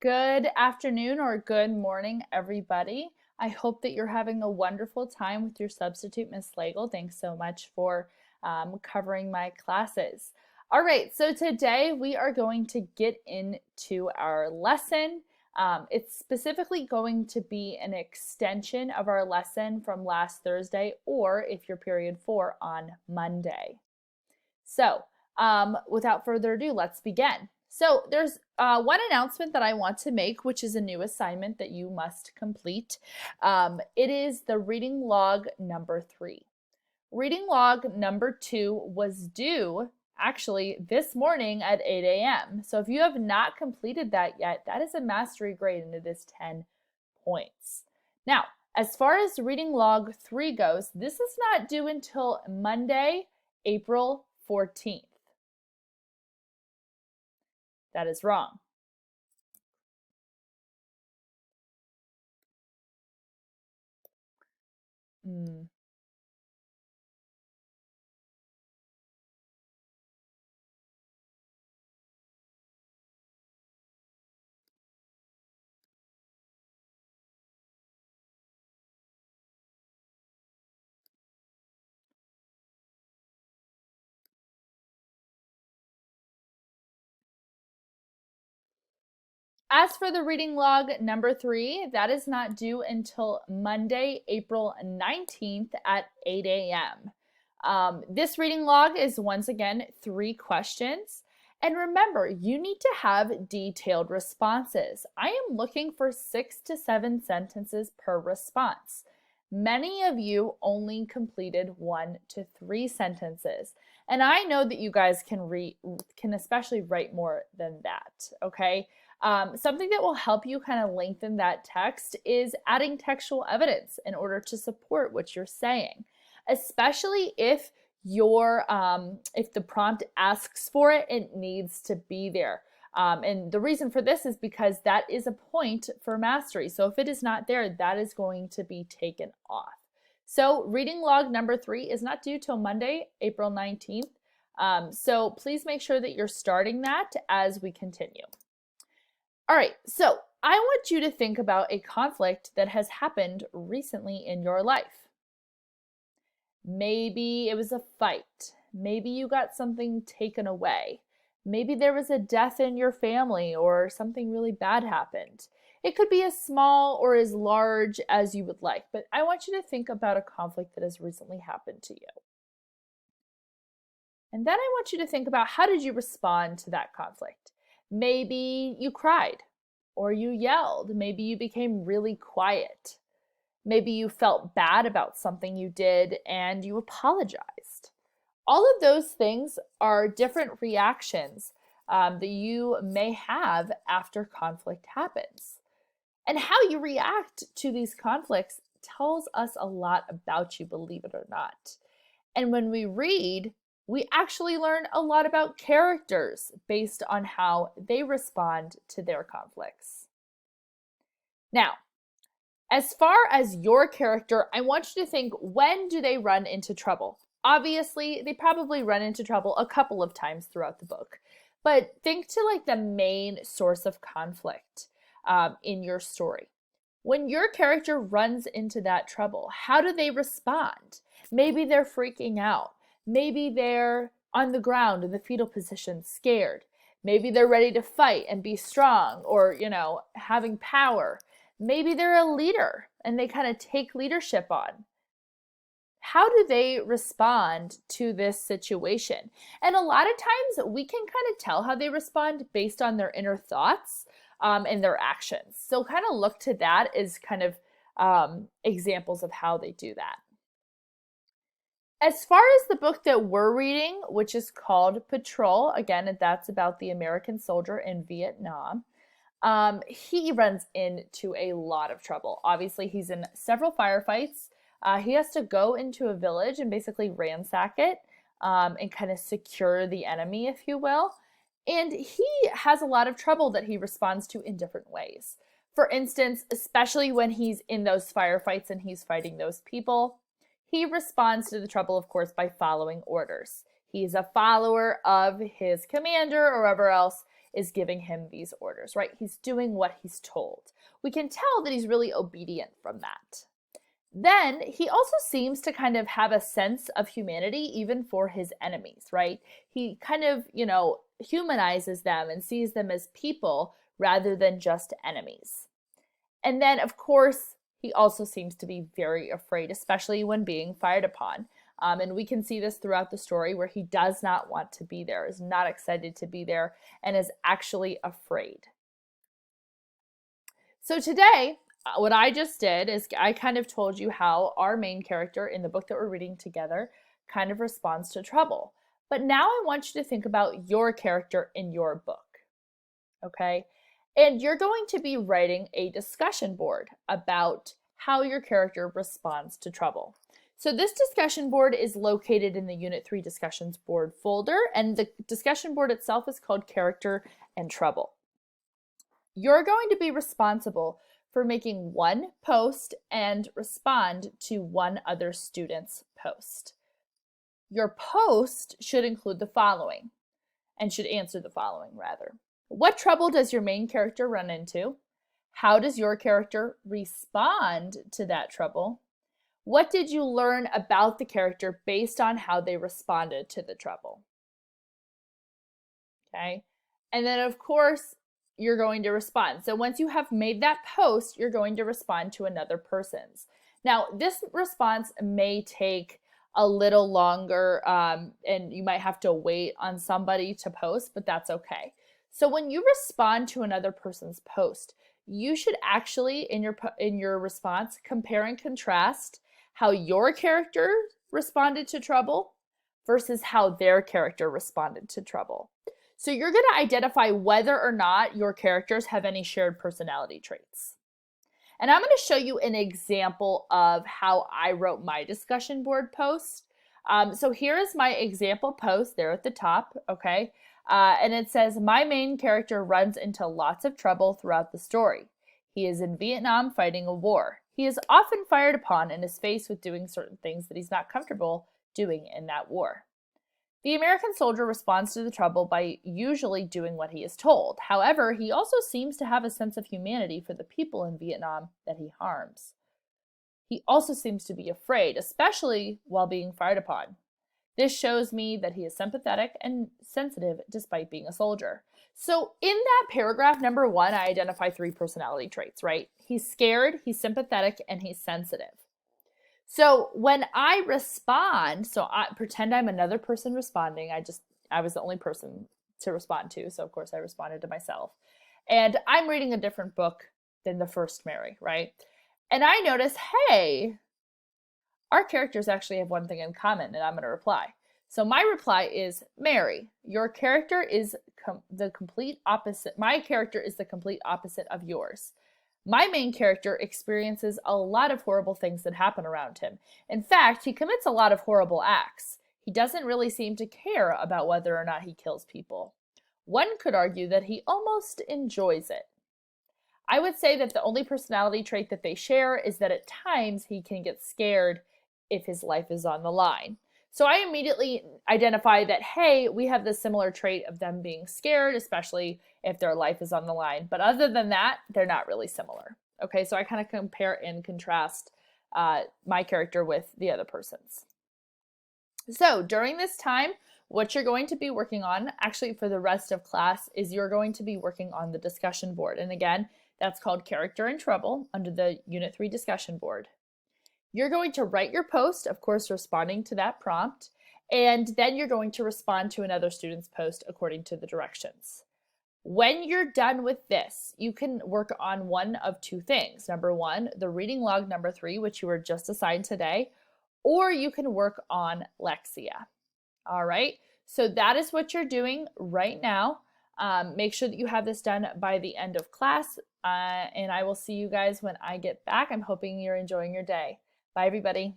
Good afternoon or good morning, everybody. I hope that you're having a wonderful time with your substitute, Miss Slagle. Thanks so much for covering my classes. All right, so today we are going to get into our lesson. It's specifically going to be an extension of our lesson from last Thursday, or if you're period 4, on Monday. So without further ado, let's begin. So there's one announcement that I want to make, which is a new assignment that you must complete. It is the reading log number 3. Reading log number 2 was due actually this morning at 8 a.m. So if you have not completed that yet, that is a mastery grade and it is 10 points. Now, as far as reading log 3 goes, this is not due until Monday, April 14th. That is wrong. As for the reading log number 3, that is not due until Monday, April 19th at 8 a.m. This reading log is once again 3 questions. And remember, you need to have detailed responses. I am looking for 6 to 7 sentences per response. Many of you only completed 1 to 3 sentences. And I know that you guys can especially write more than that, okay? Something that will help you kind of lengthen that text is adding textual evidence in order to support what you're saying, especially if if the prompt asks for it, it needs to be there. And the reason for this is because that is a point for mastery. So if it is not there, that is going to be taken off. So reading log number 3 is not due till Monday, April 19th. So please make sure that you're starting that as we continue. All right, so I want you to think about a conflict that has happened recently in your life. Maybe it was a fight. Maybe you got something taken away. Maybe there was a death in your family or something really bad happened. It could be as small or as large as you would like, but I want you to think about a conflict that has recently happened to you. And then I want you to think about, how did you respond to that conflict? Maybe you cried or you yelled. Maybe you became really quiet. Maybe you felt bad about something you did and you apologized. All of those things are different reactions that you may have after conflict happens. And how you react to these conflicts tells us a lot about you, believe it or not. And when we read, we actually learn a lot about characters based on how they respond to their conflicts. Now, as far as your character, I want you to think, when do they run into trouble? Obviously, they probably run into trouble a couple of times throughout the book. But think to like the main source of conflict in your story. When your character runs into that trouble, how do they respond? Maybe they're freaking out. Maybe they're on the ground in the fetal position, scared. Maybe they're ready to fight and be strong, or, having power. Maybe they're a leader and they kind of take leadership on. How do they respond to this situation? And a lot of times we can kind of tell how they respond based on their inner thoughts and their actions. So kind of look to that as kind of examples of how they do that. As far as the book that we're reading, which is called Patrol, again, that's about the American soldier in Vietnam, he runs into a lot of trouble. Obviously, he's in several firefights. He has to go into a village and basically ransack it and kind of secure the enemy, if you will. And he has a lot of trouble that he responds to in different ways. For instance, especially when he's in those firefights and he's fighting those people, he responds to the trouble, of course, by following orders. He's a follower of his commander or whoever else is giving him these orders, right? He's doing what he's told. We can tell that he's really obedient from that. Then he also seems to kind of have a sense of humanity even for his enemies, right? He kind of, humanizes them and sees them as people rather than just enemies. And then, of course, he also seems to be very afraid, especially when being fired upon. And we can see this throughout the story where he does not want to be there, is not excited to be there, and is actually afraid. So today, what I just did is I kind of told you how our main character in the book that we're reading together kind of responds to trouble. But now I want you to think about your character in your book, okay? And you're going to be writing a discussion board about how your character responds to trouble. So this discussion board is located in the Unit 3 Discussions Board folder, and the discussion board itself is called Character and Trouble. You're going to be responsible for making one post and respond to one other student's post. Your post should include the following, and should answer the following rather. What trouble does your main character run into? How does your character respond to that trouble? What did you learn about the character based on how they responded to the trouble? Okay, and then of course, you're going to respond. So once you have made that post, you're going to respond to another person's. Now, this response may take a little longer and you might have to wait on somebody to post, but that's okay. So when you respond to another person's post, you should actually, in your response, compare and contrast how your character responded to trouble versus how their character responded to trouble. So you're going to identify whether or not your characters have any shared personality traits. And I'm going to show you an example of how I wrote my discussion board post. So here is my example post there at the top, okay? And it says, my main character runs into lots of trouble throughout the story. He is in Vietnam fighting a war. He is often fired upon and is faced with doing certain things that he's not comfortable doing in that war. The American soldier responds to the trouble by usually doing what he is told. However, he also seems to have a sense of humanity for the people in Vietnam that he harms. He also seems to be afraid, especially while being fired upon. This shows me that he is sympathetic and sensitive despite being a soldier. So in that paragraph, number 1, I identify 3 personality traits, right? He's scared, he's sympathetic, and he's sensitive. So when I respond, so I pretend I'm another person responding. I was the only person to respond to, so of course I responded to myself. And I'm reading a different book than the first Mary, right? And I notice, hey, our characters actually have one thing in common, and I'm going to reply. So my reply is, Mary, your character is the complete opposite. My character is the complete opposite of yours. My main character experiences a lot of horrible things that happen around him. In fact, he commits a lot of horrible acts. He doesn't really seem to care about whether or not he kills people. One could argue that he almost enjoys it. I would say that the only personality trait that they share is that at times he can get scared if his life is on the line. So I immediately identify that, hey, we have this similar trait of them being scared, especially if their life is on the line. But other than that, they're not really similar. Okay, so I kind of compare and contrast my character with the other person's. So during this time, what you're going to be working on, actually for the rest of class, is you're going to be working on the discussion board. And again, that's called Character and Trouble under the Unit 3 discussion board. You're going to write your post, of course, responding to that prompt, and then you're going to respond to another student's post according to the directions. When you're done with this, you can work on one of 2 things. Number 1, the reading log number 3, which you were just assigned today, or you can work on Lexia. All right, so that is what you're doing right now. Make sure that you have this done by the end of class, and I will see you guys when I get back. I'm hoping you're enjoying your day. Bye, everybody.